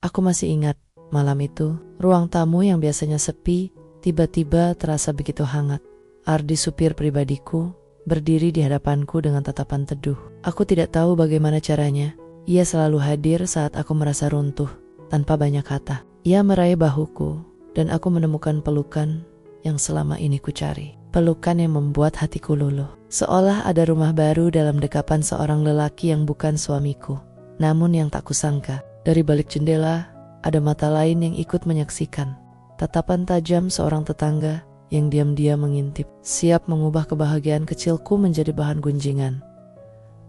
Aku masih ingat, malam itu, ruang tamu yang biasanya sepi, tiba-tiba terasa begitu hangat. Ardi, supir pribadiku, berdiri di hadapanku dengan tatapan teduh. Aku tidak tahu bagaimana caranya. Ia selalu hadir saat aku merasa runtuh, tanpa banyak kata. Ia meraih bahuku, dan aku menemukan pelukan yang selama ini ku cari. Pelukan yang membuat hatiku luluh. Seolah ada rumah baru dalam dekapan seorang lelaki yang bukan suamiku. Namun yang tak kusangka, dari balik jendela, ada mata lain yang ikut menyaksikan. Tatapan tajam seorang tetangga yang diam-diam mengintip, siap mengubah kebahagiaan kecilku menjadi bahan gunjingan.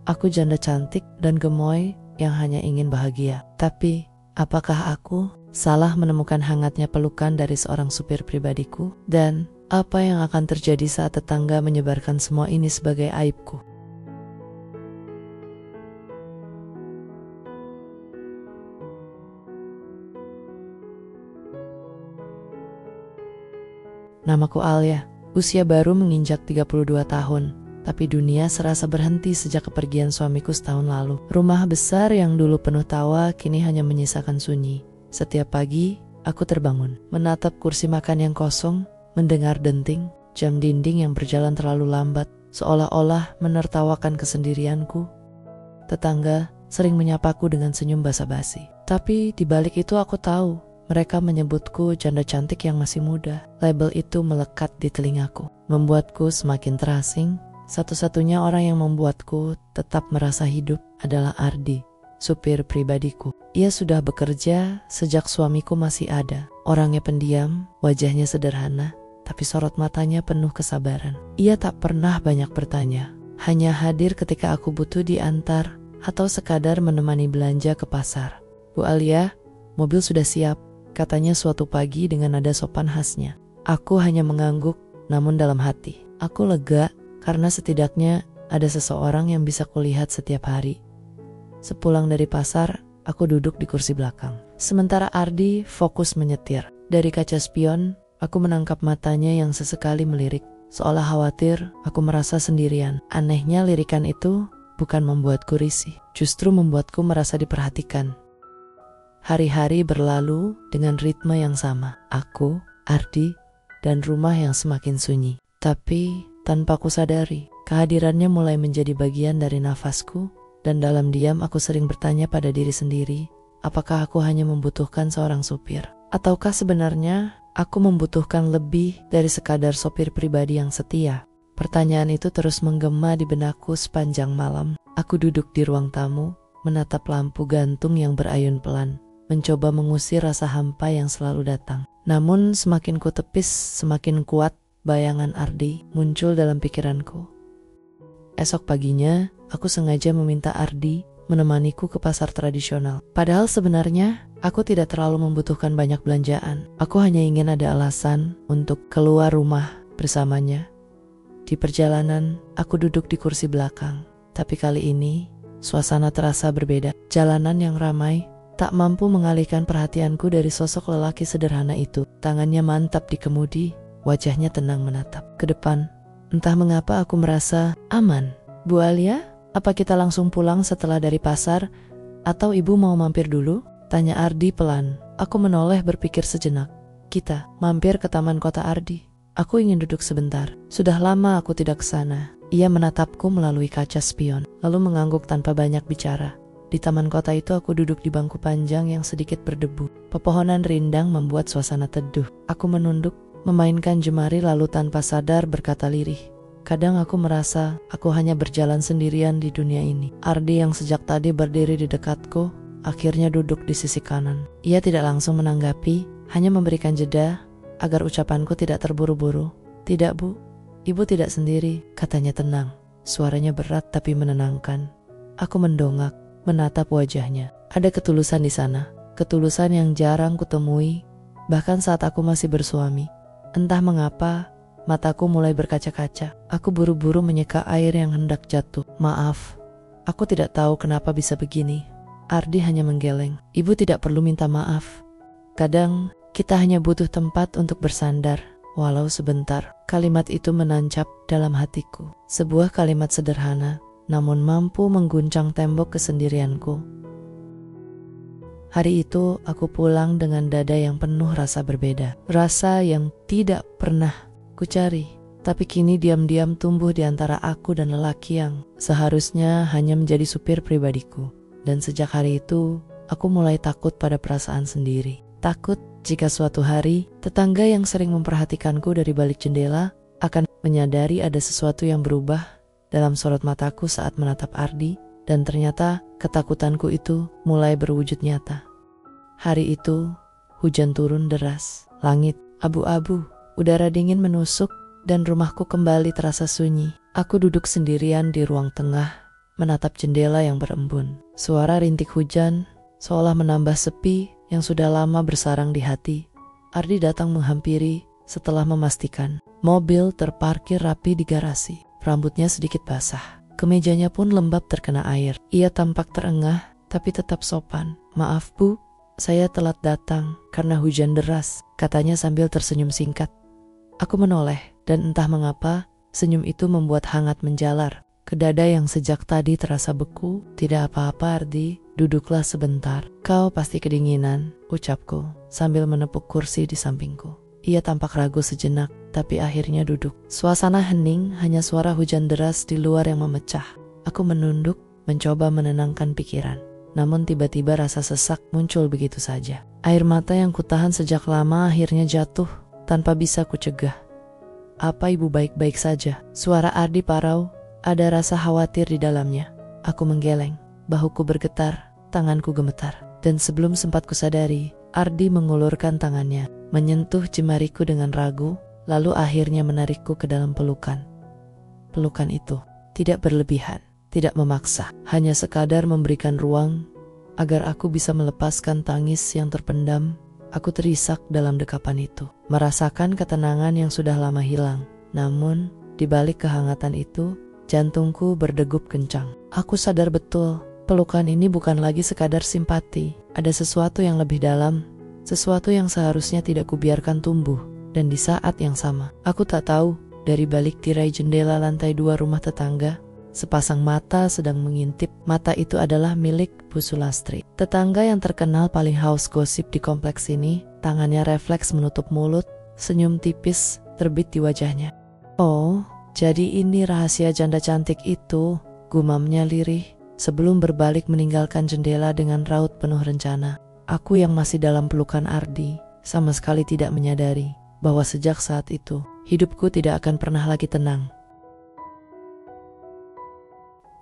Aku janda cantik dan gemoy yang hanya ingin bahagia. Tapi, apakah aku salah menemukan hangatnya pelukan dari seorang supir pribadiku? Dan apa yang akan terjadi saat tetangga menyebarkan semua ini sebagai aibku? Namaku Alia, usia baru menginjak 32 tahun, tapi dunia serasa berhenti sejak kepergian suamiku setahun lalu. Rumah besar yang dulu penuh tawa kini hanya menyisakan sunyi. Setiap pagi, aku terbangun, menatap kursi makan yang kosong, mendengar denting, jam dinding yang berjalan terlalu lambat, seolah-olah menertawakan kesendirianku. Tetangga sering menyapaku dengan senyum basa-basi. Tapi di balik itu aku tahu, mereka menyebutku janda cantik yang masih muda. Label itu melekat di telingaku, membuatku semakin terasing. Satu-satunya orang yang membuatku tetap merasa hidup adalah Ardi, supir pribadiku. Ia sudah bekerja sejak suamiku masih ada. Orangnya pendiam, wajahnya sederhana, tapi sorot matanya penuh kesabaran. Ia tak pernah banyak bertanya, hanya hadir ketika aku butuh diantar atau sekadar menemani belanja ke pasar. Bu Alia, mobil sudah siap, katanya suatu pagi dengan nada sopan khasnya. Aku hanya mengangguk, namun dalam hati aku lega karena setidaknya ada seseorang yang bisa kulihat setiap hari. Sepulang dari pasar, aku duduk di kursi belakang. Sementara Ardi fokus menyetir. Dari kaca spion, aku menangkap matanya yang sesekali melirik, seolah khawatir aku merasa sendirian. Anehnya lirikan itu bukan membuatku risih, justru membuatku merasa diperhatikan. Hari-hari berlalu dengan ritme yang sama. Aku, Ardi, dan rumah yang semakin sunyi. Tapi tanpa ku sadari, kehadirannya mulai menjadi bagian dari nafasku, dan dalam diam aku sering bertanya pada diri sendiri, apakah aku hanya membutuhkan seorang supir? Ataukah sebenarnya aku membutuhkan lebih dari sekadar sopir pribadi yang setia? Pertanyaan itu terus menggema di benakku sepanjang malam. Aku duduk di ruang tamu, menatap lampu gantung yang berayun pelan, mencoba mengusir rasa hampa yang selalu datang. Namun semakin ku tepis, semakin kuat bayangan Ardi muncul dalam pikiranku. Esok paginya, aku sengaja meminta Ardi menemaniku ke pasar tradisional. Padahal sebenarnya, aku tidak terlalu membutuhkan banyak belanjaan. Aku hanya ingin ada alasan untuk keluar rumah bersamanya. Di perjalanan, aku duduk di kursi belakang. Tapi kali ini, suasana terasa berbeda. Jalanan yang ramai tak mampu mengalihkan perhatianku dari sosok lelaki sederhana itu. Tangannya mantap di kemudi, wajahnya tenang menatap ke depan. Entah mengapa aku merasa aman. Bu Alia, apa kita langsung pulang setelah dari pasar? Atau ibu mau mampir dulu? Tanya Ardi pelan. Aku menoleh berpikir sejenak. Kita mampir ke taman kota, Ardi. Aku ingin duduk sebentar. Sudah lama aku tidak ke sana. Ia menatapku melalui kaca spion, lalu mengangguk tanpa banyak bicara. Di taman kota itu aku duduk di bangku panjang yang sedikit berdebu. Pepohonan rindang membuat suasana teduh. Aku menunduk, memainkan jemari lalu tanpa sadar berkata lirih. Kadang aku merasa aku hanya berjalan sendirian di dunia ini. Ardi yang sejak tadi berdiri di dekatku, akhirnya duduk di sisi kanan. Ia tidak langsung menanggapi, hanya memberikan jeda agar ucapanku tidak terburu-buru. Tidak, Bu, ibu tidak sendiri, katanya tenang. Suaranya berat tapi menenangkan. Aku mendongak, menatap wajahnya. Ada ketulusan di sana, ketulusan yang jarang kutemui, bahkan saat aku masih bersuami. Entah mengapa, mataku mulai berkaca-kaca. Aku buru-buru menyeka air yang hendak jatuh. Maaf, aku tidak tahu kenapa bisa begini. Ardi hanya menggeleng. Ibu tidak perlu minta maaf. Kadang kita hanya butuh tempat untuk bersandar, walau sebentar. Kalimat itu menancap dalam hatiku. Sebuah kalimat sederhana, namun mampu mengguncang tembok kesendirianku. Hari itu aku pulang dengan dada yang penuh rasa berbeda. Rasa yang tidak pernah kucari. Tapi kini diam-diam tumbuh di antara aku dan lelaki yang seharusnya hanya menjadi supir pribadiku. Dan sejak hari itu, aku mulai takut pada perasaan sendiri. Takut jika suatu hari, tetangga yang sering memperhatikanku dari balik jendela akan menyadari ada sesuatu yang berubah dalam sorot mataku saat menatap Ardi, dan ternyata ketakutanku itu mulai berwujud nyata. Hari itu, hujan turun deras, langit abu-abu, udara dingin menusuk, dan rumahku kembali terasa sunyi. Aku duduk sendirian di ruang tengah, menatap jendela yang berembun. Suara rintik hujan seolah menambah sepi yang sudah lama bersarang di hati. Ardi datang menghampiri setelah memastikan mobil terparkir rapi di garasi. Rambutnya sedikit basah. Kemejanya pun lembab terkena air. Ia tampak terengah tapi tetap sopan. "Maaf Bu, saya telat datang karena hujan deras," katanya sambil tersenyum singkat. Aku menoleh dan entah mengapa senyum itu membuat hangat menjalar ke dada yang sejak tadi terasa beku. "Tidak apa-apa Ardi, duduklah sebentar. Kau pasti kedinginan," ucapku sambil menepuk kursi di sampingku. Ia tampak ragu sejenak, tapi akhirnya duduk. Suasana hening, hanya suara hujan deras di luar yang memecah. Aku menunduk, mencoba menenangkan pikiran. Namun tiba-tiba rasa sesak muncul begitu saja. Air mata yang kutahan sejak lama akhirnya jatuh tanpa bisa kucegah. "Apa ibu baik-baik saja?" Suara Ardi parau, ada rasa khawatir di dalamnya. Aku menggeleng, bahuku bergetar, tanganku gemetar. Dan sebelum sempat kusadari, Ardi mengulurkan tangannya, menyentuh jemariku dengan ragu, lalu akhirnya menarikku ke dalam pelukan. Pelukan itu tidak berlebihan, tidak memaksa, hanya sekadar memberikan ruang agar aku bisa melepaskan tangis yang terpendam. Aku terisak dalam dekapan itu, merasakan ketenangan yang sudah lama hilang. Namun, di balik kehangatan itu, jantungku berdegup kencang. Aku sadar betul, pelukan ini bukan lagi sekadar simpati. Ada sesuatu yang lebih dalam, sesuatu yang seharusnya tidak kubiarkan tumbuh. Dan di saat yang sama, aku tak tahu, dari balik tirai jendela lantai 2 rumah tetangga, sepasang mata sedang mengintip. Mata itu adalah milik Bu Sulastri, tetangga yang terkenal paling haus gosip di kompleks ini. Tangannya refleks menutup mulut, senyum tipis terbit di wajahnya. "Oh, jadi ini rahasia janda cantik itu," gumamnya lirih sebelum berbalik meninggalkan jendela dengan raut penuh rencana. Aku yang masih dalam pelukan Ardi sama sekali tidak menyadari bahwa sejak saat itu hidupku tidak akan pernah lagi tenang.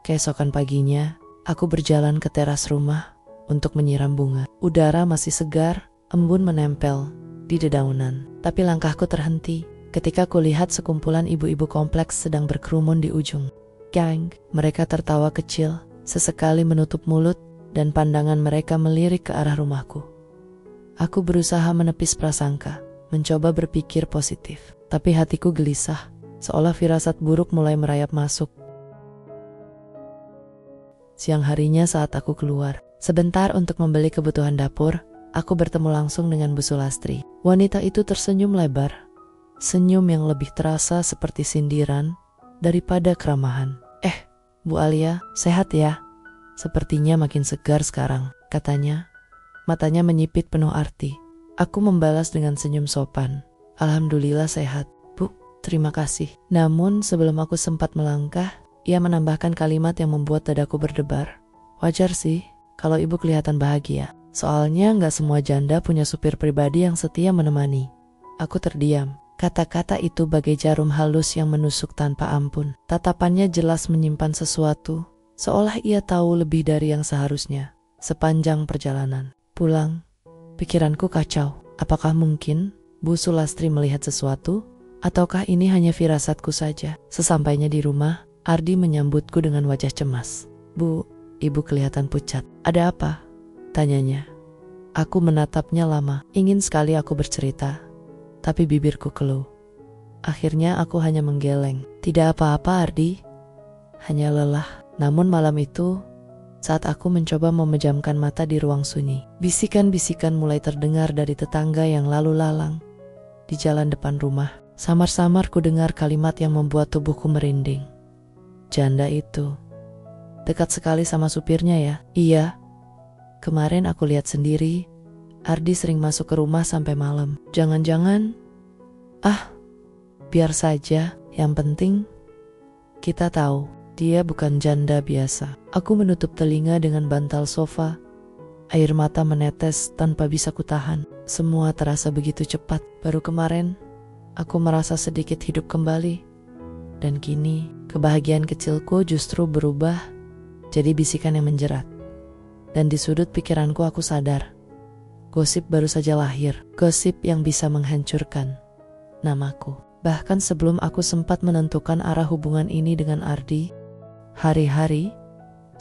Keesokan paginya, aku berjalan ke teras rumah untuk menyiram bunga. Udara masih segar, embun menempel di dedaunan. Tapi langkahku terhenti ketika kulihat sekumpulan ibu-ibu kompleks sedang berkerumun di ujung gang. Mereka tertawa kecil, sesekali menutup mulut, dan pandangan mereka melirik ke arah rumahku. Aku berusaha menepis prasangka, mencoba berpikir positif. Tapi hatiku gelisah, seolah firasat buruk mulai merayap masuk. Siang harinya saat aku keluar sebentar untuk membeli kebutuhan dapur, aku bertemu langsung dengan Bu Sulastri. Wanita itu tersenyum lebar, senyum yang lebih terasa seperti sindiran daripada keramahan. Bu Alia, sehat ya? Sepertinya makin segar sekarang," katanya. Matanya menyipit penuh arti. Aku membalas dengan senyum sopan. "Alhamdulillah sehat, Bu, terima kasih." Namun sebelum aku sempat melangkah, ia menambahkan kalimat yang membuat dadaku berdebar. "Wajar sih kalau ibu kelihatan bahagia. Soalnya gak semua janda punya supir pribadi yang setia menemani." Aku terdiam. Kata-kata itu bagai jarum halus yang menusuk tanpa ampun. Tatapannya jelas menyimpan sesuatu, seolah ia tahu lebih dari yang seharusnya. Sepanjang perjalanan pulang, pikiranku kacau. Apakah mungkin Bu Sulastri melihat sesuatu? Ataukah ini hanya firasatku saja? Sesampainya di rumah, Ardi menyambutku dengan wajah cemas. "Bu, ibu kelihatan pucat. Ada apa?" tanyanya. Aku menatapnya lama. Ingin sekali aku bercerita, tapi bibirku keluh. Akhirnya aku hanya menggeleng. "Tidak apa-apa Ardi, hanya lelah." Namun malam itu, saat aku mencoba memejamkan mata di ruang sunyi, bisikan-bisikan mulai terdengar dari tetangga yang lalu lalang di jalan depan rumah. Samar-samar ku dengar kalimat yang membuat tubuhku merinding. "Janda itu dekat sekali sama supirnya ya?" "Iya, Kemarin aku lihat sendiri, Ardi sering masuk ke rumah sampai malam. Jangan-jangan, biar saja, yang penting kita tahu dia bukan janda biasa. Aku menutup telinga dengan bantal sofa. Air mata menetes tanpa bisa kutahan. Semua terasa begitu cepat. Baru kemarin, aku merasa sedikit hidup kembali. Dan kini, kebahagiaan kecilku justru berubah jadi bisikan yang menjerat. Dan di sudut pikiranku aku sadar, gosip baru saja lahir. Gosip yang bisa menghancurkan namaku. Bahkan sebelum aku sempat menentukan arah hubungan ini dengan Ardi, hari-hari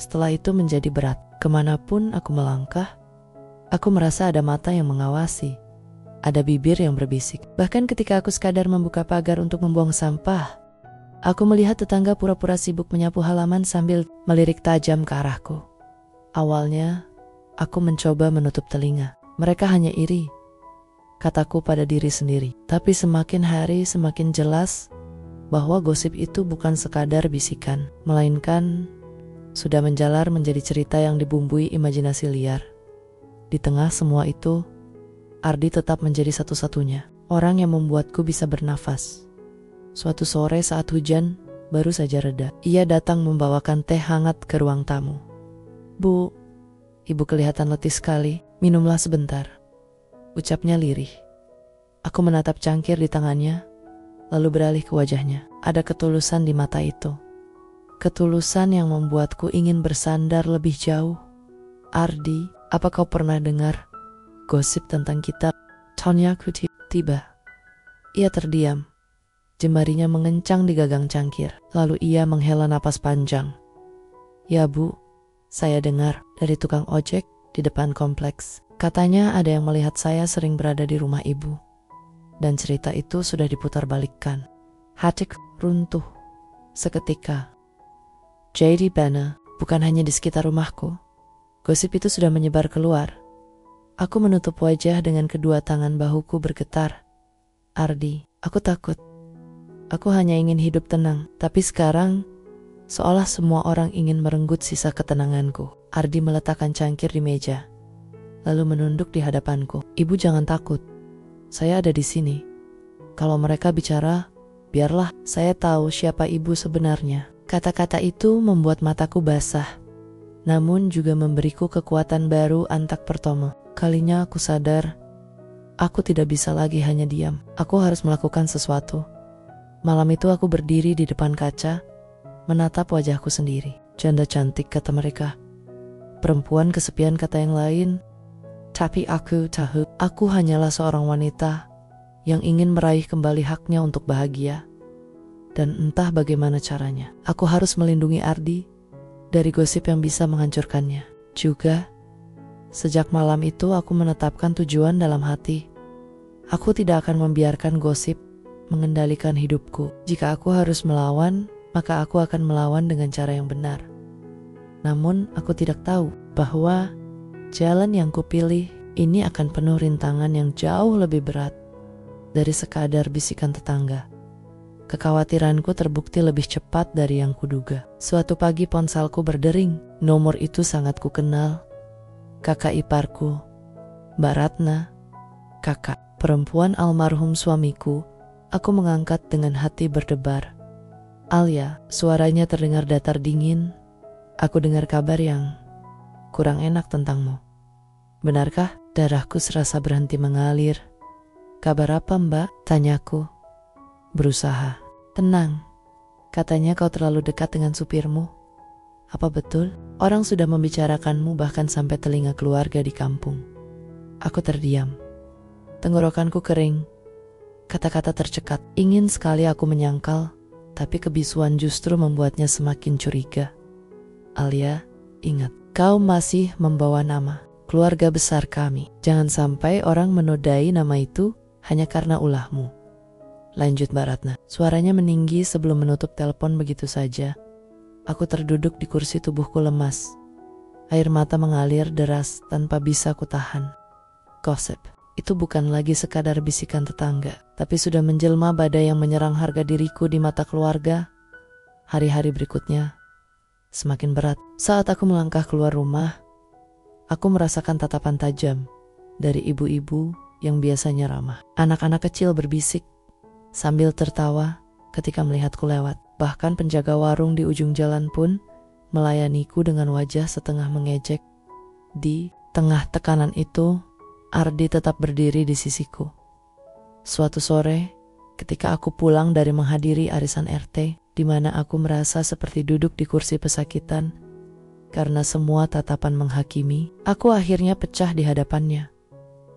setelah itu menjadi berat. Kemanapun aku melangkah, aku merasa ada mata yang mengawasi, ada bibir yang berbisik. Bahkan ketika aku sekadar membuka pagar untuk membuang sampah, aku melihat tetangga pura-pura sibuk menyapu halaman sambil melirik tajam ke arahku. Awalnya, aku mencoba menutup telinga. Mereka hanya iri, kataku pada diri sendiri. Tapi semakin hari semakin jelas bahwa gosip itu bukan sekadar bisikan, melainkan sudah menjalar menjadi cerita yang dibumbui imajinasi liar. Di tengah semua itu, Ardi tetap menjadi satu-satunya orang yang membuatku bisa bernafas. Suatu sore saat hujan baru saja reda, ia datang membawakan teh hangat ke ruang tamu. "Bu, ibu kelihatan letih sekali, minumlah sebentar," ucapnya lirih. Aku menatap cangkir di tangannya, lalu beralih ke wajahnya. Ada ketulusan di mata itu. Ketulusan yang membuatku ingin bersandar lebih jauh. "Ardi, apa kau pernah dengar gosip tentang kita?" Tanyaku tiba. Ia terdiam. Jemarinya mengencang di gagang cangkir. Lalu ia menghela napas panjang. "Ya bu, saya dengar dari tukang ojek di depan kompleks. Katanya ada yang melihat saya sering berada di rumah ibu." Dan cerita itu sudah diputarbalikkan. Hatiku runtuh seketika. Jadi benar, bukan hanya di sekitar rumahku. Gosip itu sudah menyebar keluar. Aku menutup wajah dengan kedua tangan bahuku bergetar. "Ardi, aku takut. Aku hanya ingin hidup tenang. Tapi sekarang, seolah semua orang ingin merenggut sisa ketenanganku." Ardi meletakkan cangkir di meja, lalu menunduk di hadapanku. "Ibu jangan takut. Saya ada di sini. Kalau mereka bicara, biarlah. Saya tahu siapa ibu sebenarnya." Kata-kata itu membuat mataku basah, namun juga memberiku kekuatan baru antak pertama. Kalinya aku sadar, aku tidak bisa lagi hanya diam. Aku harus melakukan sesuatu. Malam itu aku berdiri di depan kaca, menatap wajahku sendiri. "Janda cantik," kata mereka. "Perempuan kesepian," kata yang lain. Tapi aku tahu, aku hanyalah seorang wanita yang ingin meraih kembali haknya untuk bahagia. Dan entah bagaimana caranya, aku harus melindungi Ardi dari gosip yang bisa menghancurkannya. Juga, sejak malam itu aku menetapkan tujuan dalam hati. Aku tidak akan membiarkan gosip mengendalikan hidupku. Jika aku harus melawan, maka aku akan melawan dengan cara yang benar. Namun, aku tidak tahu bahwa jalan yang kupilih ini akan penuh rintangan yang jauh lebih berat dari sekadar bisikan tetangga. Kekhawatiranku terbukti lebih cepat dari yang kuduga. Suatu pagi ponselku berdering. Nomor itu sangat kukenal. Kakak iparku, Mbak Ratna. Kakak, perempuan almarhum suamiku. Aku mengangkat dengan hati berdebar. "Alia," suaranya terdengar datar dingin. "Aku dengar kabar yang kurang enak tentangmu." "Benarkah?" Darahku serasa berhenti mengalir. "Kabar apa, Mbak?" tanyaku. Berusaha. "Tenang, katanya kau terlalu dekat dengan supirmu. Apa betul? Orang sudah membicarakanmu bahkan sampai telinga keluarga di kampung." Aku terdiam. Tenggorokanku kering. Kata-kata tercekat. Ingin sekali aku menyangkal, tapi kebisuan justru membuatnya semakin curiga. "Alia, ingat, kau masih membawa nama keluarga besar kami. Jangan sampai orang menodai nama itu hanya karena ulahmu," lanjut Mbak Ratna. Suaranya meninggi sebelum menutup telepon begitu saja. Aku terduduk di kursi, tubuhku lemas. Air mata mengalir deras tanpa bisa kutahan. Gosip itu bukan lagi sekadar bisikan tetangga, tapi sudah menjelma badai yang menyerang harga diriku di mata keluarga. Hari-hari berikutnya semakin berat. Saat aku melangkah keluar rumah, Aku merasakan tatapan tajam dari ibu-ibu yang biasanya ramah. Anak-anak kecil berbisik sambil tertawa ketika melihatku lewat. Bahkan penjaga warung di ujung jalan pun melayaniku dengan wajah setengah mengejek. Di tengah tekanan itu, Ardi tetap berdiri di sisiku. Suatu sore, ketika aku pulang dari menghadiri arisan RT, di mana aku merasa seperti duduk di kursi pesakitan karena semua tatapan menghakimi, aku akhirnya pecah di hadapannya.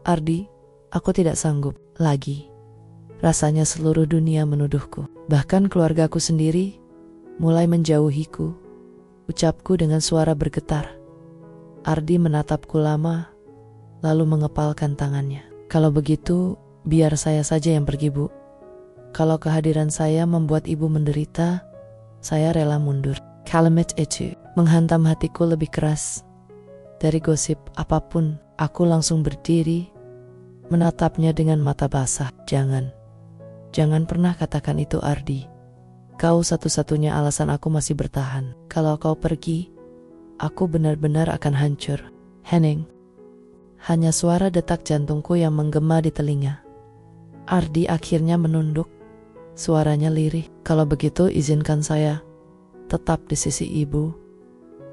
Ardi, aku tidak sanggup lagi. Rasanya seluruh dunia menuduhku. Bahkan keluargaku sendiri mulai menjauhiku. Ucapku dengan suara bergetar. Ardi menatapku lama, lalu mengepalkan tangannya. Kalau begitu, biar saya saja yang pergi, Bu. Kalau kehadiran saya membuat ibu menderita, saya rela mundur. Kalimat itu menghantam hatiku lebih keras. Dari gosip apapun, aku langsung berdiri, menatapnya dengan mata basah. Jangan pernah katakan itu, Ardi. Kau satu-satunya alasan aku masih bertahan. Kalau kau pergi, aku benar-benar akan hancur. Henning. Hanya suara detak jantungku yang menggema di telinga. Ardi akhirnya menunduk. Suaranya lirih. Kalau begitu izinkan saya tetap di sisi ibu.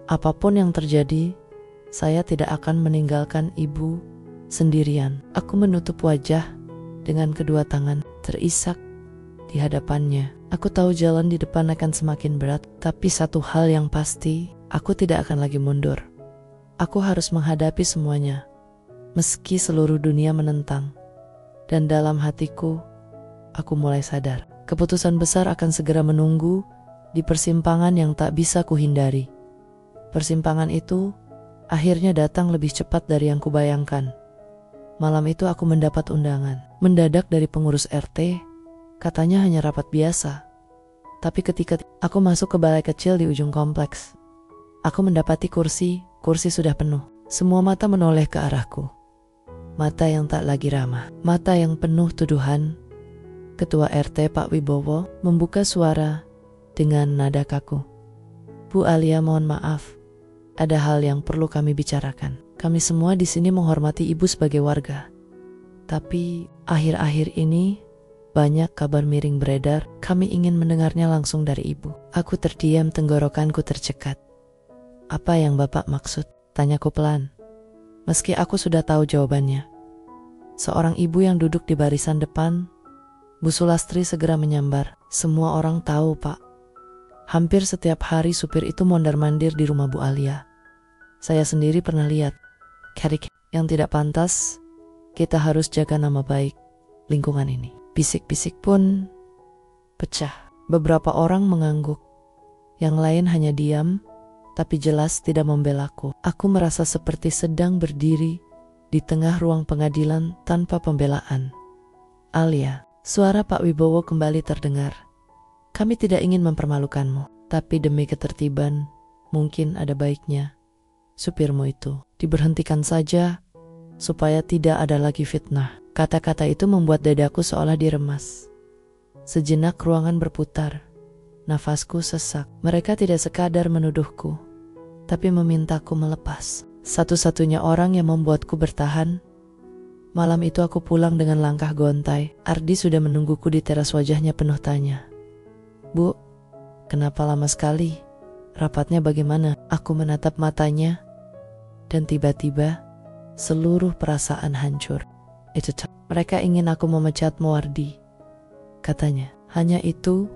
Apapun yang terjadi, saya tidak akan meninggalkan ibu sendirian. Aku menutup wajah dengan kedua tangan, terisak di hadapannya. Aku tahu jalan di depan akan semakin berat, tapi satu hal yang pasti, aku tidak akan lagi mundur. Aku harus menghadapi semuanya, meski seluruh dunia menentang. Dan dalam hatiku, aku mulai sadar. Keputusan besar akan segera menunggu di persimpangan yang tak bisa kuhindari. Persimpangan itu akhirnya datang lebih cepat dari yang kubayangkan. Malam itu aku mendapat undangan. Mendadak dari pengurus RT, katanya hanya rapat biasa. Tapi ketika aku masuk ke balai kecil di ujung kompleks, aku mendapati kursi sudah penuh. Semua mata menoleh ke arahku. Mata yang tak lagi ramah, mata yang penuh tuduhan. Ketua RT Pak Wibowo membuka suara dengan nada kaku. Bu Alia, mohon maaf. Ada hal yang perlu kami bicarakan. Kami semua di sini menghormati ibu sebagai warga. Tapi akhir-akhir ini banyak kabar miring beredar. Kami ingin mendengarnya langsung dari ibu. Aku terdiam, tenggorokanku tercekat. Apa yang Bapak maksud? Tanyaku pelan. Meski aku sudah tahu jawabannya. Seorang ibu yang duduk di barisan depan, Bu Sulastri, segera menyambar. Semua orang tahu, Pak. Hampir setiap hari supir itu mondar-mandir di rumah Bu Alia. Saya sendiri pernah lihat. Karik yang tidak pantas, kita harus jaga nama baik lingkungan ini. Bisik-bisik pun pecah. Beberapa orang mengangguk. Yang lain hanya diam, tapi jelas tidak membelaku. Aku merasa seperti sedang berdiri di tengah ruang pengadilan tanpa pembelaan. Alia, suara Pak Wibowo kembali terdengar. Kami tidak ingin mempermalukanmu, tapi demi ketertiban, mungkin ada baiknya supirmu itu diberhentikan saja supaya tidak ada lagi fitnah. Kata-kata itu membuat dadaku seolah diremas. Sejenak ruangan berputar. Nafasku sesak. Mereka tidak sekadar menuduhku, tapi memintaku melepas. Satu-satunya orang yang membuatku bertahan. Malam itu aku pulang dengan langkah gontai. Ardi sudah menungguku di teras, wajahnya penuh tanya. Bu, kenapa lama sekali? Rapatnya bagaimana? Aku menatap matanya, dan tiba-tiba seluruh perasaan hancur. Mereka ingin aku memecatmu, Ardi, katanya. Hanya itu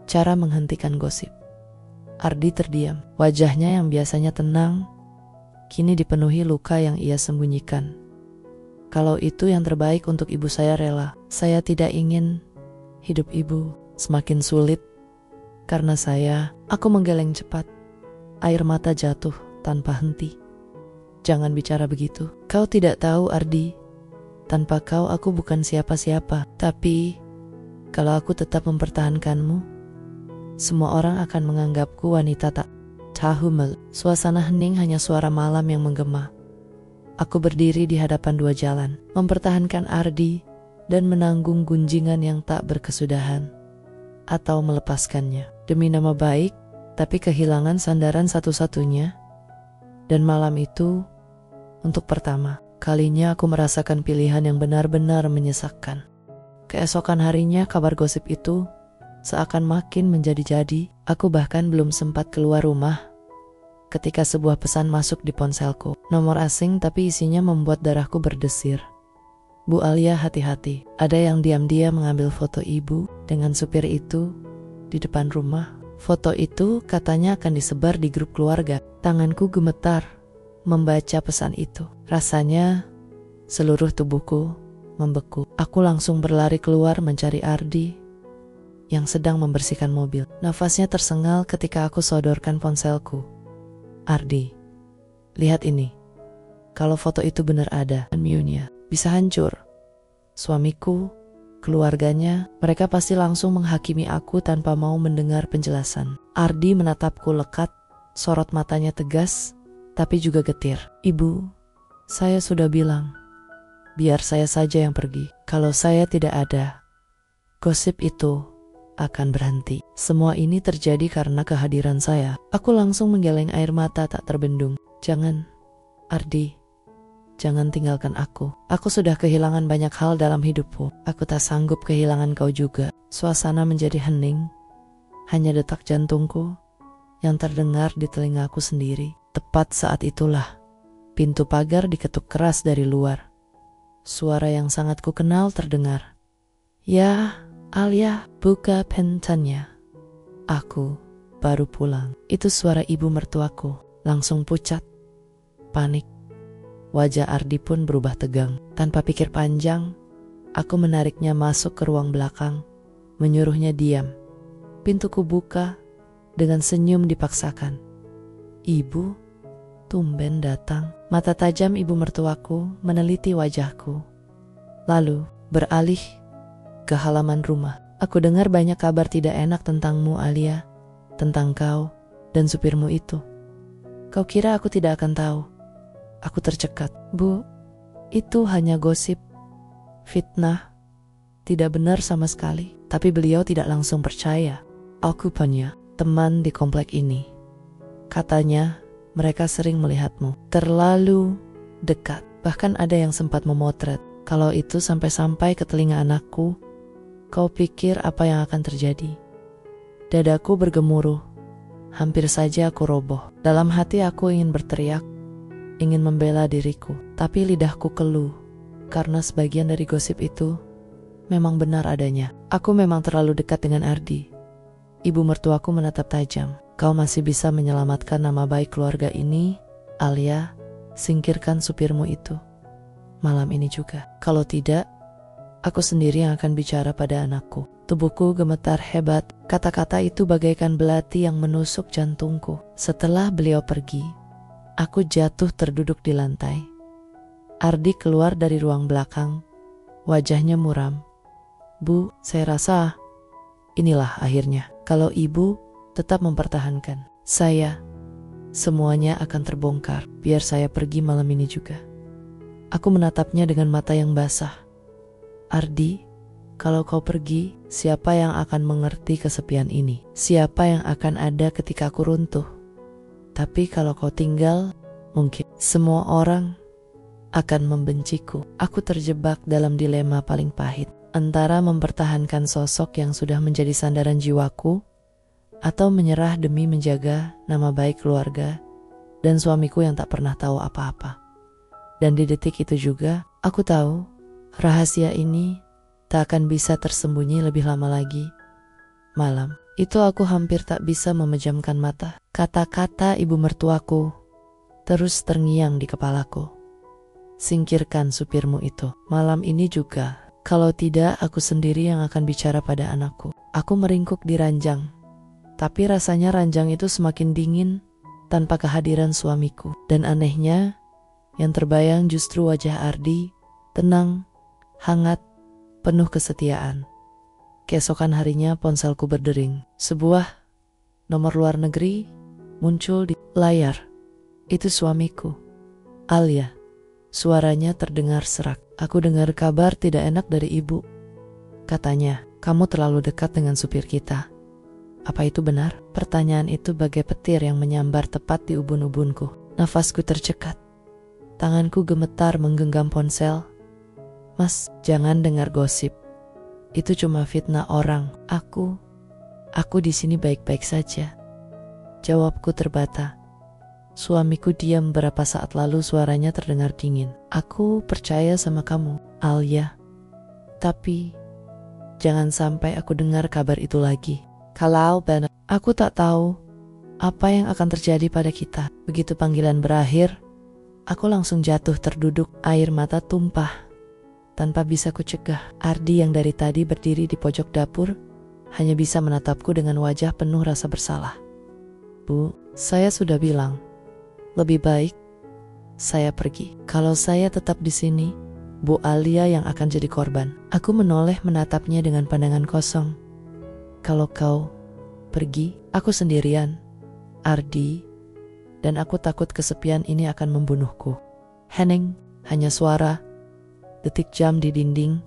cara menghentikan gosip. Ardi terdiam. Wajahnya yang biasanya tenang, kini dipenuhi luka yang ia sembunyikan. Kalau itu yang terbaik untuk ibu, saya rela. Saya tidak ingin hidup ibu semakin sulit karena aku menggeleng cepat. Air mata jatuh tanpa henti. Jangan bicara begitu. Kau tidak tahu, Ardi. Tanpa kau aku bukan siapa-siapa. Tapi kalau aku tetap mempertahankanmu, semua orang akan menganggapku wanita tak tahu malu. Suasana hening, hanya suara malam yang menggema. Aku berdiri di hadapan dua jalan, mempertahankan Ardi dan menanggung gunjingan yang tak berkesudahan, atau melepaskannya demi nama baik, tapi kehilangan sandaran satu-satunya. Dan malam itu, Untuk pertama kalinya aku merasakan pilihan yang benar-benar menyesakkan. Keesokan harinya kabar gosip itu seakan makin menjadi-jadi. Aku bahkan belum sempat keluar rumah ketika sebuah pesan masuk di ponselku. Nomor asing tapi isinya membuat darahku berdesir. Bu Alia, hati-hati. Ada yang diam-diam mengambil foto ibu dengan supir itu di depan rumah. Foto itu katanya akan disebar di grup keluarga. Tanganku gemetar membaca pesan itu. Rasanya seluruh tubuhku membeku. Aku langsung berlari keluar mencari Ardi yang sedang membersihkan mobil. Nafasnya tersengal ketika aku sodorkan ponselku. Ardi, lihat ini. Kalau foto itu benar ada, Miunya bisa hancur. Suamiku, keluarganya, mereka pasti langsung menghakimi aku tanpa mau mendengar penjelasan. Ardi menatapku lekat, sorot matanya tegas, tapi juga getir. Ibu, saya sudah bilang, biar saya saja yang pergi. Kalau saya tidak ada, gosip itu akan berhenti. Semua ini terjadi karena kehadiran saya. Aku langsung menggeleng air mata tak terbendung. Jangan, Ardi. Jangan tinggalkan aku. Aku sudah kehilangan banyak hal dalam hidupku. Aku tak sanggup kehilangan kau juga. Suasana menjadi hening. Hanya detak jantungku yang terdengar di telingaku sendiri. Tepat saat itulah pintu pagar diketuk keras dari luar. Suara yang sangat kukenal terdengar. Ya, Alia, buka pintunya. Aku baru pulang. Itu suara ibu mertuaku. Langsung pucat. Panik. Wajah Ardi pun berubah tegang. Tanpa pikir panjang, aku menariknya masuk ke ruang belakang, menyuruhnya diam. Pintuku buka dengan senyum dipaksakan. Ibu, tumben datang. Mata tajam ibu mertuaku meneliti wajahku. Lalu beralih ke halaman rumah. Aku dengar banyak kabar tidak enak tentangmu, Alia, tentang kau dan supirmu itu. Kau kira aku tidak akan tahu? Aku tercekat. Bu, itu hanya gosip, fitnah, tidak benar sama sekali. Tapi beliau tidak langsung percaya. Aku punya teman di komplek ini. Katanya mereka sering melihatmu terlalu dekat. Bahkan ada yang sempat memotret. Kalau itu sampai-sampai ke telinga anakku, kau pikir apa yang akan terjadi? Dadaku bergemuruh. Hampir saja aku roboh. Dalam hati aku ingin berteriak, ingin membela diriku, tapi lidahku keluh karena sebagian dari gosip itu memang benar adanya. Aku memang terlalu dekat dengan Ardi. Ibu mertuaku menatap tajam. Kau masih bisa menyelamatkan nama baik keluarga ini, Alia. Singkirkan supirmu itu malam ini juga. Kalau tidak, aku sendiri yang akan bicara pada anakku. Tubuhku gemetar hebat. Kata-kata itu bagaikan belati yang menusuk jantungku. Setelah beliau pergi, aku jatuh terduduk di lantai. Ardi keluar dari ruang belakang. Wajahnya muram. Bu, saya rasa inilah akhirnya. Kalau ibu tetap mempertahankan saya, semuanya akan terbongkar. Biar saya pergi malam ini juga. Aku menatapnya dengan mata yang basah. Ardi, kalau kau pergi, siapa yang akan mengerti kesepian ini? Siapa yang akan ada ketika aku runtuh? Tapi kalau kau tinggal, mungkin semua orang akan membenciku. Aku terjebak dalam dilema paling pahit. Antara mempertahankan sosok yang sudah menjadi sandaran jiwaku, atau menyerah demi menjaga nama baik keluarga dan suamiku yang tak pernah tahu apa-apa. Dan di detik itu juga, aku tahu rahasia ini tak akan bisa tersembunyi lebih lama lagi. Malam itu aku hampir tak bisa memejamkan mata. Kata-kata ibu mertuaku terus terngiang di kepalaku. Singkirkan supirmu itu malam ini juga. Kalau tidak, aku sendiri yang akan bicara pada anakku. Aku meringkuk di ranjang. Tapi rasanya ranjang itu semakin dingin tanpa kehadiran suamiku. Dan anehnya, yang terbayang justru wajah Ardi, tenang, hangat, penuh kesetiaan. Keesokan harinya ponselku berdering. Sebuah nomor luar negeri muncul di layar. Itu suamiku, Alia. Suaranya terdengar serak. Aku dengar kabar tidak enak dari ibu. Katanya, kamu terlalu dekat dengan supir kita. Apa itu benar? Pertanyaan itu bagai petir yang menyambar tepat di ubun-ubunku. Nafasku tercekat. Tanganku gemetar menggenggam ponsel. Mas, jangan dengar gosip. Itu cuma fitnah orang. Aku di sini baik-baik saja. Jawabku terbata. Suamiku diam beberapa saat lalu, suaranya terdengar dingin. Aku percaya sama kamu, Alia. Tapi jangan sampai aku dengar kabar itu lagi. Kalau benar, aku tak tahu apa yang akan terjadi pada kita. Begitu panggilan berakhir, aku langsung jatuh terduduk, air mata tumpah. Tanpa bisa kucegah, Ardi yang dari tadi berdiri di pojok dapur hanya bisa menatapku dengan wajah penuh rasa bersalah. Bu, saya sudah bilang, lebih baik saya pergi. Kalau saya tetap di sini, Bu Alia yang akan jadi korban. Aku menoleh menatapnya dengan pandangan kosong. Kalau kau pergi, aku sendirian, Ardi, dan aku takut kesepian ini akan membunuhku. Hening, hanya suara detik jam di dinding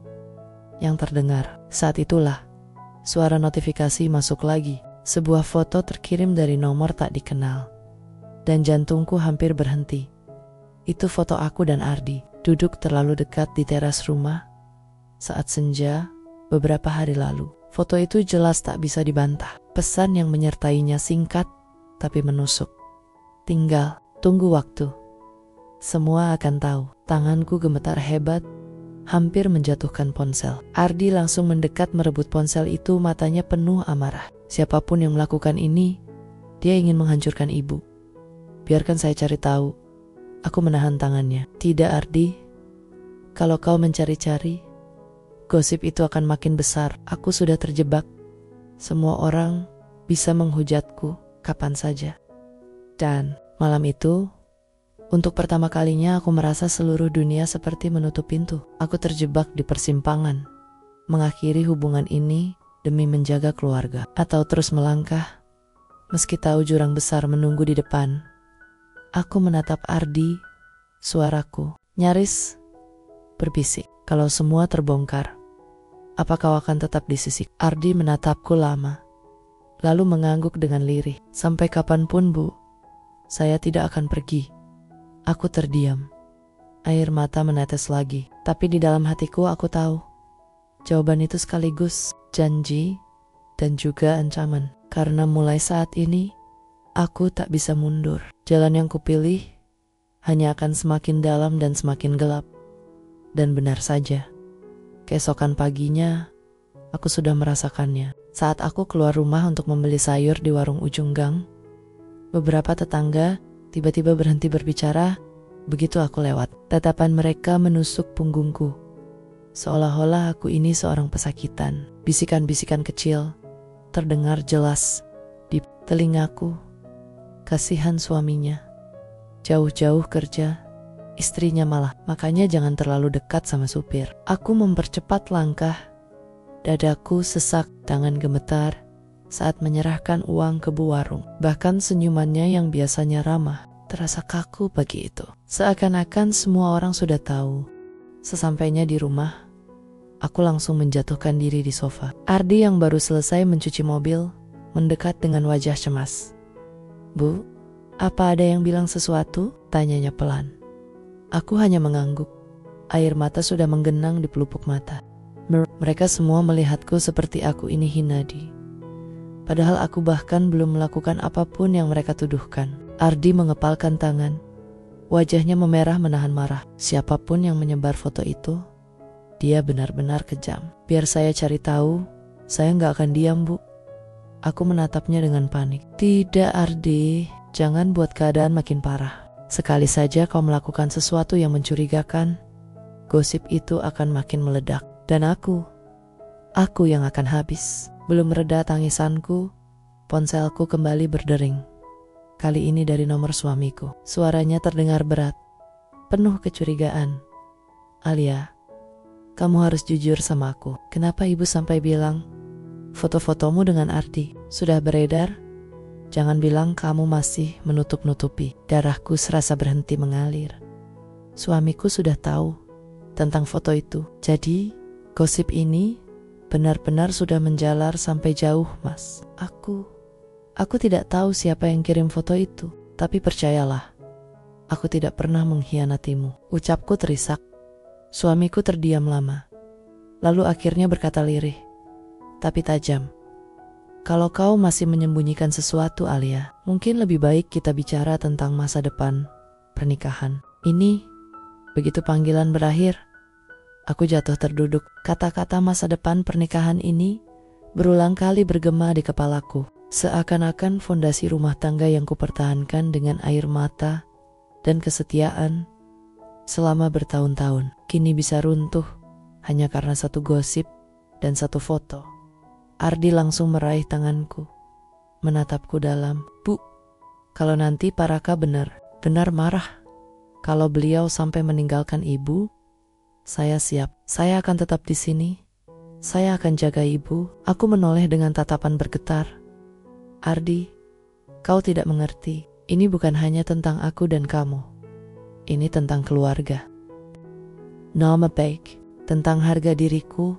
yang terdengar. Saat itulah suara notifikasi masuk lagi. Sebuah foto terkirim dari nomor tak dikenal, dan jantungku hampir berhenti. Itu foto aku dan Ardi duduk terlalu dekat di teras rumah saat senja beberapa hari lalu. Foto itu jelas tak bisa dibantah. Pesan yang menyertainya singkat tapi menusuk. Tinggal tunggu waktu. Semua akan tahu. Tanganku gemetar hebat, hampir menjatuhkan ponsel. Ardi langsung mendekat merebut ponsel itu, matanya penuh amarah. Siapapun yang melakukan ini, dia ingin menghancurkan ibu. Biarkan saya cari tahu. Aku menahan tangannya. Tidak, Ardi. Kalau kau mencari-cari, gosip itu akan makin besar. Aku sudah terjebak. Semua orang bisa menghujatku kapan saja. Dan malam itu, untuk pertama kalinya aku merasa seluruh dunia seperti menutup pintu. Aku terjebak di persimpangan, mengakhiri hubungan ini demi menjaga keluarga, atau terus melangkah meski tahu jurang besar menunggu di depan. Aku menatap Ardi, suaraku nyaris berbisik. Kalau semua terbongkar, apa kau akan tetap di sisi? Ardi menatapku lama, lalu mengangguk dengan lirih. Sampai kapanpun, Bu, saya tidak akan pergi. Aku terdiam. Air mata menetes lagi. Tapi di dalam hatiku aku tahu, jawaban itu sekaligus janji dan juga ancaman. Karena mulai saat ini, aku tak bisa mundur. Jalan yang kupilih hanya akan semakin dalam dan semakin gelap. Dan benar saja, keesokan paginya, aku sudah merasakannya. Saat aku keluar rumah untuk membeli sayur di warung ujung gang, beberapa tetangga tiba-tiba berhenti berbicara begitu aku lewat. Tatapan mereka menusuk punggungku, seolah-olah aku ini seorang pesakitan. Bisikan-bisikan kecil terdengar jelas di telingaku. Kasihan suaminya, jauh-jauh kerja, istrinya malah. Makanya jangan terlalu dekat sama supir. Aku mempercepat langkah. Dadaku sesak, tangan gemetar saat menyerahkan uang ke bu warung. Bahkan senyumannya yang biasanya ramah terasa kaku pagi itu. Seakan-akan semua orang sudah tahu. Sesampainya di rumah, aku langsung menjatuhkan diri di sofa. Ardi yang baru selesai mencuci mobil mendekat dengan wajah cemas. Bu, apa ada yang bilang sesuatu? Tanyanya pelan. Aku hanya mengangguk. Air mata sudah menggenang di pelupuk mata. Mereka semua melihatku seperti aku ini Hinadi. Padahal aku bahkan belum melakukan apapun yang mereka tuduhkan. Ardi mengepalkan tangan. Wajahnya memerah menahan marah. Siapapun yang menyebar foto itu, dia benar-benar kejam. Biar saya cari tahu, saya nggak akan diam, Bu. Aku menatapnya dengan panik. Tidak, Ardi, jangan buat keadaan makin parah. Sekali saja kau melakukan sesuatu yang mencurigakan, gosip itu akan makin meledak. Dan aku yang akan habis. Belum reda tangisanku, ponselku kembali berdering. Kali ini dari nomor suamiku. Suaranya terdengar berat, penuh kecurigaan. Alia, kamu harus jujur sama aku. Kenapa ibu sampai bilang foto-fotomu dengan Ardi sudah beredar? Jangan bilang kamu masih menutup-nutupi. Darahku serasa berhenti mengalir. Suamiku sudah tahu tentang foto itu. Jadi, gosip ini benar-benar sudah menjalar sampai jauh, Mas. Aku tidak tahu siapa yang kirim foto itu. Tapi percayalah, Aku tidak pernah mengkhianatimu. Ucapku terisak. Suamiku terdiam lama. Lalu akhirnya berkata lirih, tapi tajam. Kalau kau masih menyembunyikan sesuatu, Alia, mungkin lebih baik kita bicara tentang masa depan pernikahan. Ini, begitu panggilan berakhir, aku jatuh terduduk. Kata-kata masa depan pernikahan ini berulang kali bergema di kepalaku. Seakan-akan fondasi rumah tangga yang kupertahankan dengan air mata dan kesetiaan selama bertahun-tahun kini bisa runtuh hanya karena satu gosip dan satu foto. Ardi langsung meraih tanganku, menatapku dalam. Bu, kalau nanti Paraka benar marah, kalau beliau sampai meninggalkan ibu, saya siap. Saya akan tetap di sini. Saya akan jaga ibu. Aku menoleh dengan tatapan bergetar. Ardi, kau tidak mengerti. Ini bukan hanya tentang aku dan kamu. Ini tentang keluarga. Nama baik, tentang harga diriku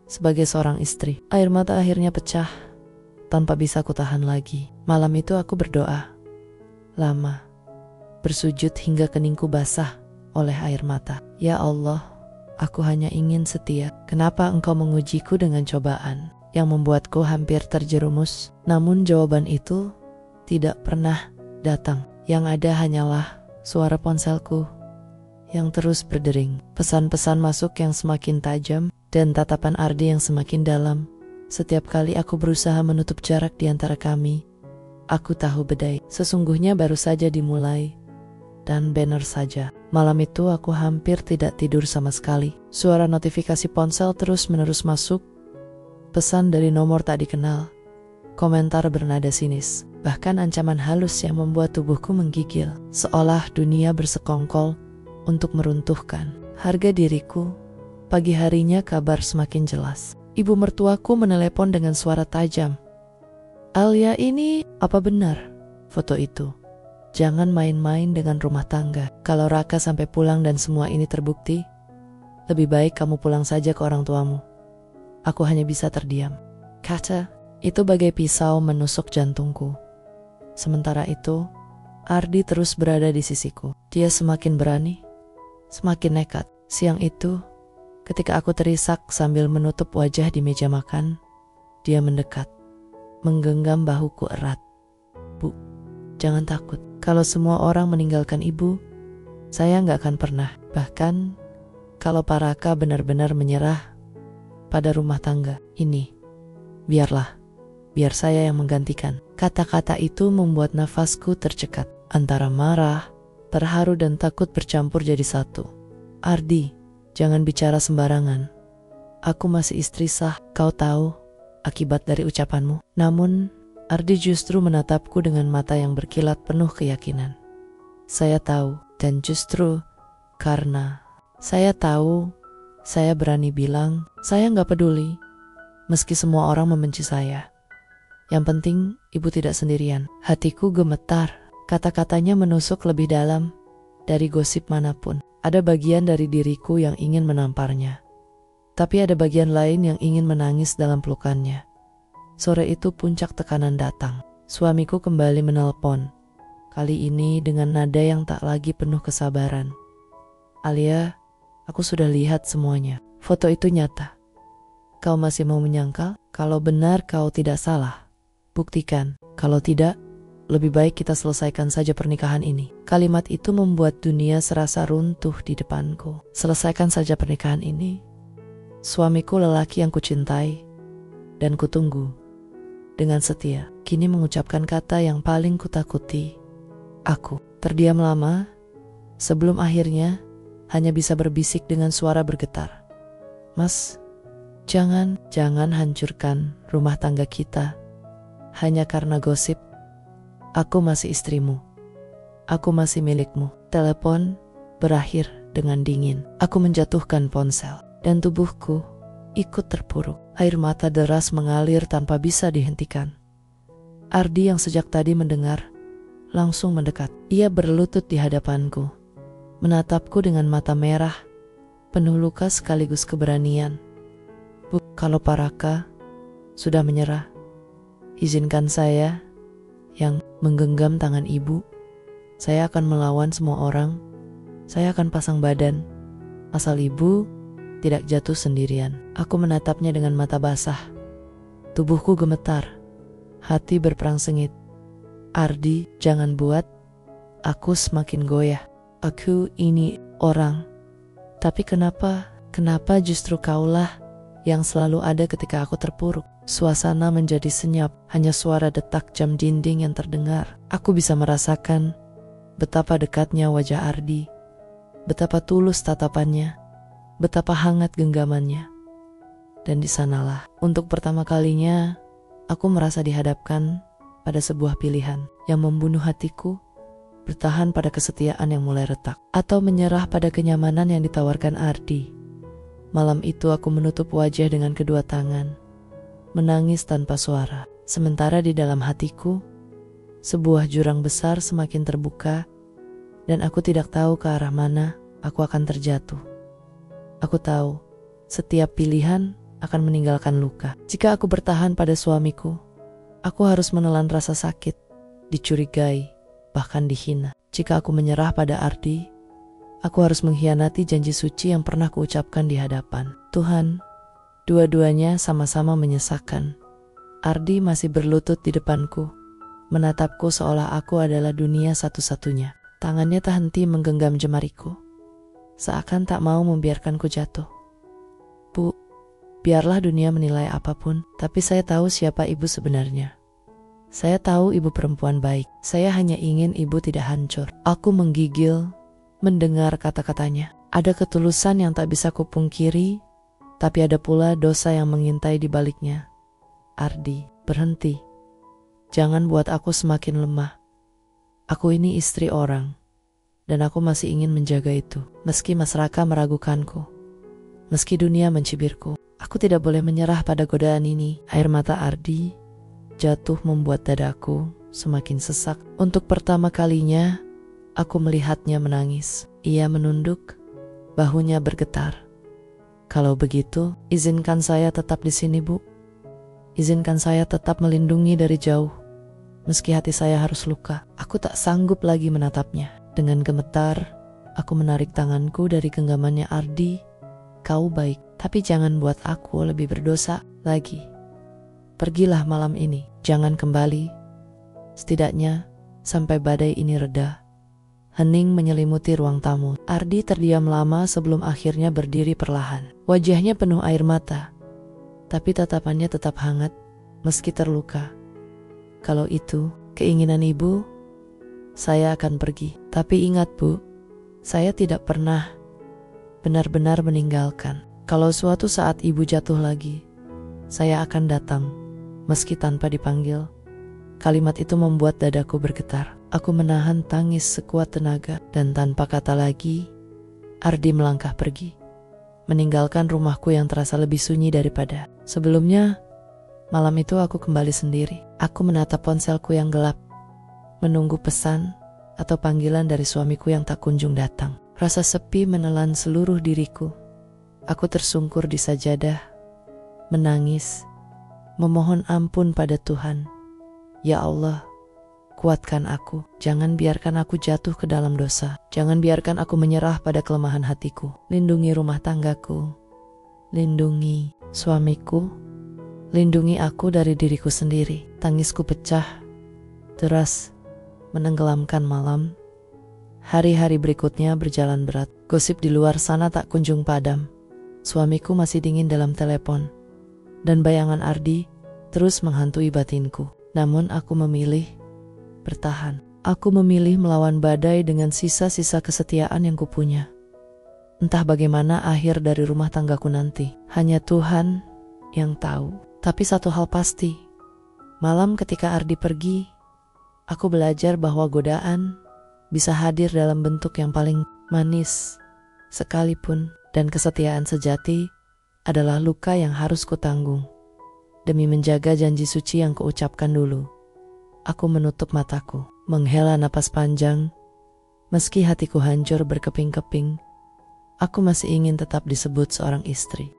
sebagai seorang istri. Air mata akhirnya pecah tanpa bisa kutahan lagi. Malam itu aku berdoa lama, bersujud hingga keningku basah oleh air mata. Ya Allah, aku hanya ingin setia. Kenapa engkau mengujiku dengan cobaan yang membuatku hampir terjerumus? Namun jawaban itu tidak pernah datang. Yang ada hanyalah suara ponselku yang terus berdering, pesan-pesan masuk yang semakin tajam, dan tatapan Ardi yang semakin dalam. Setiap kali aku berusaha menutup jarak di antara kami, aku tahu bedai sesungguhnya baru saja dimulai. Dan benar saja, malam itu aku hampir tidak tidur sama sekali. Suara notifikasi ponsel terus-menerus masuk, pesan dari nomor tak dikenal, komentar bernada sinis, bahkan ancaman halus yang membuat tubuhku menggigil, seolah dunia bersekongkol untuk meruntuhkan harga diriku. Pagi harinya kabar semakin jelas. Ibu mertuaku menelepon dengan suara tajam. Alia, ini apa benar foto itu? Jangan main-main dengan rumah tangga. Kalau Raka sampai pulang dan semua ini terbukti, lebih baik kamu pulang saja ke orang tuamu. Aku hanya bisa terdiam. Kata itu bagai pisau menusuk jantungku. Sementara itu, Ardi terus berada di sisiku. Dia semakin berani, semakin nekat. Siang itu, ketika aku terisak sambil menutup wajah di meja makan, dia mendekat, menggenggam bahuku erat. Bu, jangan takut. Kalau semua orang meninggalkan ibu, saya nggak akan pernah. Bahkan, kalau Paraka benar-benar menyerah pada rumah tangga ini, biar saya yang menggantikan. Kata-kata itu membuat nafasku tercekat. Antara marah, terharu dan takut bercampur jadi satu. Ardi, jangan bicara sembarangan. Aku masih istri sah, kau tahu akibat dari ucapanmu. Namun, Ardi justru menatapku dengan mata yang berkilat penuh keyakinan. Saya tahu, dan justru karena saya tahu, saya berani bilang, saya nggak peduli. Meski semua orang membenci saya. Yang penting, ibu tidak sendirian. Hatiku gemetar. Kata-katanya menusuk lebih dalam dari gosip manapun. Ada bagian dari diriku yang ingin menamparnya, tapi ada bagian lain yang ingin menangis dalam pelukannya. Sore itu puncak tekanan datang. Suamiku kembali menelpon, kali ini dengan nada yang tak lagi penuh kesabaran. Alia, aku sudah lihat semuanya. Foto itu nyata. Kau masih mau menyangkal? Kalau benar kau tidak salah, buktikan. Kalau tidak, lebih baik kita selesaikan saja pernikahan ini. Kalimat itu membuat dunia serasa runtuh di depanku. Selesaikan saja pernikahan ini. Suamiku lelaki yang kucintai dan kutunggu dengan setia, kini mengucapkan kata yang paling kutakuti. Aku terdiam lama sebelum akhirnya hanya bisa berbisik dengan suara bergetar. Mas, jangan hancurkan rumah tangga kita hanya karena gosip. Aku masih istrimu. Aku masih milikmu. Telepon berakhir dengan dingin. Aku menjatuhkan ponsel dan tubuhku ikut terpuruk. Air mata deras mengalir tanpa bisa dihentikan. Ardi yang sejak tadi mendengar langsung mendekat. Ia berlutut di hadapanku, menatapku dengan mata merah, penuh luka sekaligus keberanian. Bu, kalau Paraka sudah menyerah, izinkan saya yang menggenggam tangan ibu Saya akan melawan semua orang. Saya akan pasang badan, asal ibu tidak jatuh sendirian. Aku menatapnya dengan mata basah. Tubuhku gemetar, hati berperang sengit. Ardi, jangan buat aku semakin goyah. Aku ini orang. Tapi kenapa justru kaulah yang selalu ada ketika aku terpuruk? Suasana menjadi senyap, hanya suara detak jam dinding yang terdengar. Aku bisa merasakan betapa dekatnya wajah Ardi, betapa tulus tatapannya, betapa hangat genggamannya. Dan di sanalah, untuk pertama kalinya, aku merasa dihadapkan pada sebuah pilihan yang membunuh hatiku, bertahan pada kesetiaan yang mulai retak, atau menyerah pada kenyamanan yang ditawarkan Ardi. Malam itu aku menutup wajah dengan kedua tangan, menangis tanpa suara. Sementara di dalam hatiku, sebuah jurang besar semakin terbuka, dan aku tidak tahu ke arah mana aku akan terjatuh. Aku tahu, setiap pilihan akan meninggalkan luka. Jika aku bertahan pada suamiku, aku harus menelan rasa sakit, dicurigai, bahkan dihina. Jika aku menyerah pada Ardi, aku harus mengkhianati janji suci yang pernah kuucapkan di hadapan Tuhan. Dua-duanya sama-sama menyesakan. Ardi masih berlutut di depanku, menatapku seolah aku adalah dunia satu-satunya. Tangannya tak henti menggenggam jemariku, seakan tak mau membiarkanku jatuh. Bu, biarlah dunia menilai apapun, tapi saya tahu siapa ibu sebenarnya. Saya tahu ibu perempuan baik. Saya hanya ingin ibu tidak hancur. Aku menggigil mendengar kata-katanya. Ada ketulusan yang tak bisa kupungkiri, tapi ada pula dosa yang mengintai di baliknya. Ardi, berhenti. Jangan buat aku semakin lemah. Aku ini istri orang, dan aku masih ingin menjaga itu. Meski Mas Raka meragukanku, meski dunia mencibirku, aku tidak boleh menyerah pada godaan ini. Air mata Ardi jatuh membuat dadaku semakin sesak. Untuk pertama kalinya, aku melihatnya menangis. Ia menunduk, bahunya bergetar. Kalau begitu, izinkan saya tetap di sini, Bu. Izinkan saya tetap melindungi dari jauh. Meski hati saya harus luka, aku tak sanggup lagi menatapnya. Dengan gemetar, aku menarik tanganku dari genggamannya Ardi. Kau baik, tapi jangan buat aku lebih berdosa lagi. Pergilah malam ini, jangan kembali. Setidaknya, sampai badai ini reda. Hening menyelimuti ruang tamu. Ardi terdiam lama sebelum akhirnya berdiri perlahan. Wajahnya penuh air mata, tapi tatapannya tetap hangat meski terluka. Kalau itu keinginan ibu, saya akan pergi. Tapi ingat, Bu, saya tidak pernah benar-benar meninggalkan. Kalau suatu saat ibu jatuh lagi, saya akan datang, meski tanpa dipanggil. Kalimat itu membuat dadaku bergetar. Aku menahan tangis sekuat tenaga, dan tanpa kata lagi, Ardi melangkah pergi, meninggalkan rumahku yang terasa lebih sunyi daripada sebelumnya. Malam itu aku kembali sendiri. Aku menatap ponselku yang gelap, menunggu pesan atau panggilan dari suamiku yang tak kunjung datang. Rasa sepi menelan seluruh diriku. Aku tersungkur di sajadah, menangis, memohon ampun pada Tuhan. Ya Allah, kuatkan aku. Jangan biarkan aku jatuh ke dalam dosa. Jangan biarkan aku menyerah pada kelemahan hatiku. Lindungi rumah tanggaku. Lindungi suamiku. Lindungi aku dari diriku sendiri. Tangisku pecah, deras, menenggelamkan malam. Hari-hari berikutnya berjalan berat. Gosip di luar sana tak kunjung padam. Suamiku masih dingin dalam telepon, dan bayangan Ardi terus menghantui batinku. Namun aku memilih bertahan. Aku memilih melawan badai dengan sisa-sisa kesetiaan yang kupunya. Entah bagaimana akhir dari rumah tanggaku nanti, hanya Tuhan yang tahu. Tapi satu hal pasti, malam ketika Ardi pergi, aku belajar bahwa godaan bisa hadir dalam bentuk yang paling manis sekalipun, dan kesetiaan sejati adalah luka yang harus kutanggung. Demi menjaga janji suci yang kuucapkan dulu, aku menutup mataku, menghela napas panjang. Meski hatiku hancur berkeping-keping, aku masih ingin tetap disebut seorang istri.